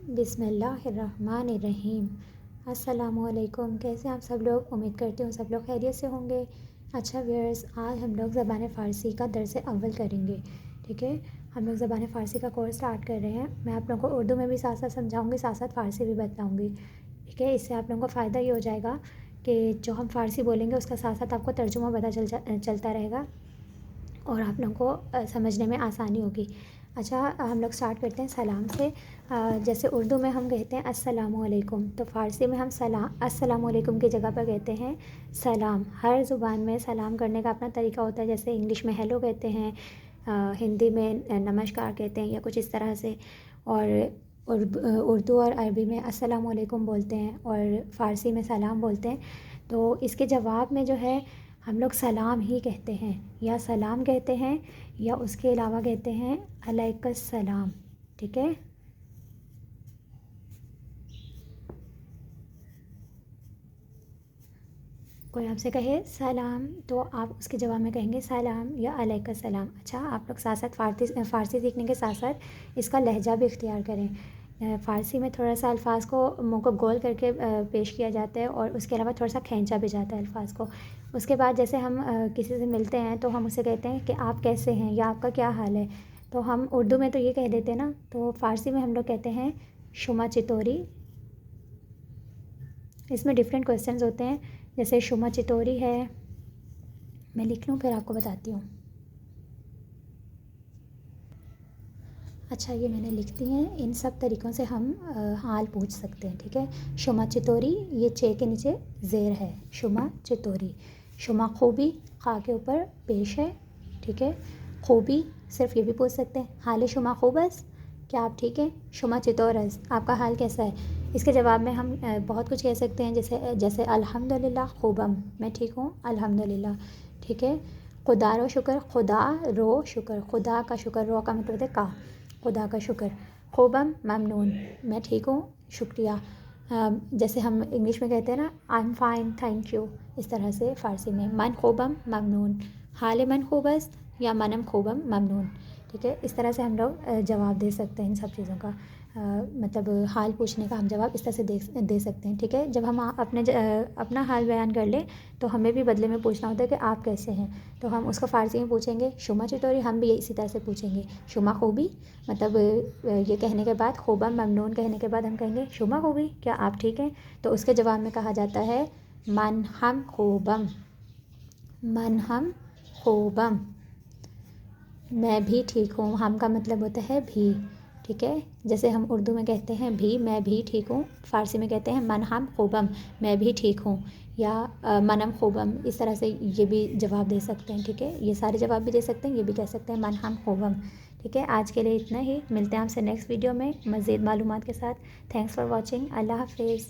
बिस्मिल्लाहिर्रहमानिर्रहीम। अस्सलाम वालेकुम। कैसे हैं आप सब लोग? उम्मीद करती हूँ सब लोग खैरियत से होंगे। अच्छा व्यूअर्स, आज हम लोग ज़बान फ़ारसी का दर्स अव्वल करेंगे। ठीक है, हम लोग ज़बान फ़ारसी का कोर्स स्टार्ट कर रहे हैं। मैं आप लोगों को उर्दू में भी साथ साथ समझाऊँगी, साथ साथ फ़ारसी भी बताऊँगी। ठीक है, इससे आप लोगों को फ़ायदा ये हो जाएगा कि जो हम फ़ारसी बोलेंगे उसका साथ साथ आपको तर्जुमा पता चलता रहेगा और आप लोगों को समझने में आसानी होगी। अच्छा, हम लोग स्टार्ट करते हैं सलाम से। जैसे उर्दू में हम कहते हैं अस्सलामु अलैकुम, तो फ़ारसी में हम अस्सलामु अलैकुम की जगह पर कहते हैं सलाम। हर ज़ुबान में सलाम करने का अपना तरीका होता है। जैसे इंग्लिश में हेलो कहते हैं, हिंदी में नमस्कार कहते हैं या कुछ इस तरह से, और उर्दू और अरबी में अस्सलामु अलैकुम बोलते हैं और फ़ारसी में सलाम बोलते हैं। तो इसके जवाब में जो है हम लोग सलाम ही कहते हैं, या सलाम कहते हैं, या उसके अलावा कहते हैं अलैकुस सलाम। ठीक है, कोई आपसे कहे सलाम तो आप उसके जवाब में कहेंगे सलाम या अलैकुस सलाम। अच्छा, आप लोग साथ साथ फ़ारसी सीखने के साथ साथ इसका लहजा भी इख्तियार करें। फ़ारसी में थोड़ा सा अल्फाज को मुँह को गोल करके पेश किया जाता है और उसके अलावा थोड़ा सा खींचा भी जाता है अल्फाज को। उसके बाद जैसे हम किसी से मिलते हैं तो हम उसे कहते हैं कि आप कैसे हैं या आपका क्या हाल है। तो हम उर्दू में तो ये कह देते हैं ना, तो फ़ारसी में हम लोग कहते हैं शुमा चितोरी। इसमें डिफरेंट क्वेश्चंस होते हैं, जैसे शुमा चितोरी है, मैं लिख लूँ फिर आपको बताती हूँ। अच्छा, ये मैंने लिख दी हैं। इन सब तरीक़ों से हम हाल पूछ सकते हैं। ठीक है, शुमा चितोरी, ये चे के नीचे ज़ेर है, शुमा चितोरी। शुमा खूबी, खा के ऊपर पेश है। ठीक है, खूबी सिर्फ ये भी पूछ सकते हैं, हाल शुमा खूबस, क्या आप ठीक हैं? शुमा चितोरस, आपका हाल कैसा है? इसके जवाब में हम बहुत कुछ कह सकते हैं, जैसे जैसे अल्हम्दुलिल्लाह खूबम, मैं ठीक हूँ अल्हम्दुलिल्लाह। ठीक है, खुदा रो शुक्र, खुदा रो शुक्र, खुदा का शुक्र, रो का मतलब है का, खुदा का शुक्र। खूबम ममनून, मैं ठीक हूँ शुक्रिया। जैसे हम इंग्लिश में कहते हैं ना I am fine thank you, इस तरह से फ़ारसी में मन खूबम ममनून, हाल मन खूबस या मनम खूबम ममनून। ठीक है, इस तरह से हम लोग जवाब दे सकते हैं इन सब चीज़ों का। मतलब हाल पूछने का हम जवाब इस तरह से दे सकते हैं। ठीक है, जब हम अपना हाल बयान कर लें तो हमें भी बदले में पूछना होता है कि आप कैसे हैं, तो हम उसको फ़ारसी में पूछेंगे शुमा चितोरी, हम भी इसी तरह से पूछेंगे शुमा खूबी। मतलब ये कहने के बाद खूबम ममनून कहने के बाद हम कहेंगे शुमा खूबी, क्या आप ठीक हैं? तो उसके जवाब में कहा जाता है मन हम खूबम, मन हम खूबम, मैं भी ठीक हूँ। हम का मतलब होता है भी। ठीक है, जैसे हम उर्दू में कहते हैं भी, मैं भी ठीक हूँ, फ़ारसी में कहते हैं मन हम खूबम, मैं भी ठीक हूँ, या मनम खूबम, इस तरह से ये भी जवाब दे सकते हैं। ठीक है, ये सारे जवाब भी दे सकते हैं, ये भी कह सकते हैं मन हम खूबम। ठीक है, आज के लिए इतना ही, मिलते हैं आपसे नेक्स्ट वीडियो में मज़ीद मालूमात के साथ। थैंक्स फॉर वॉचिंग, अल्लाह हाफिज़।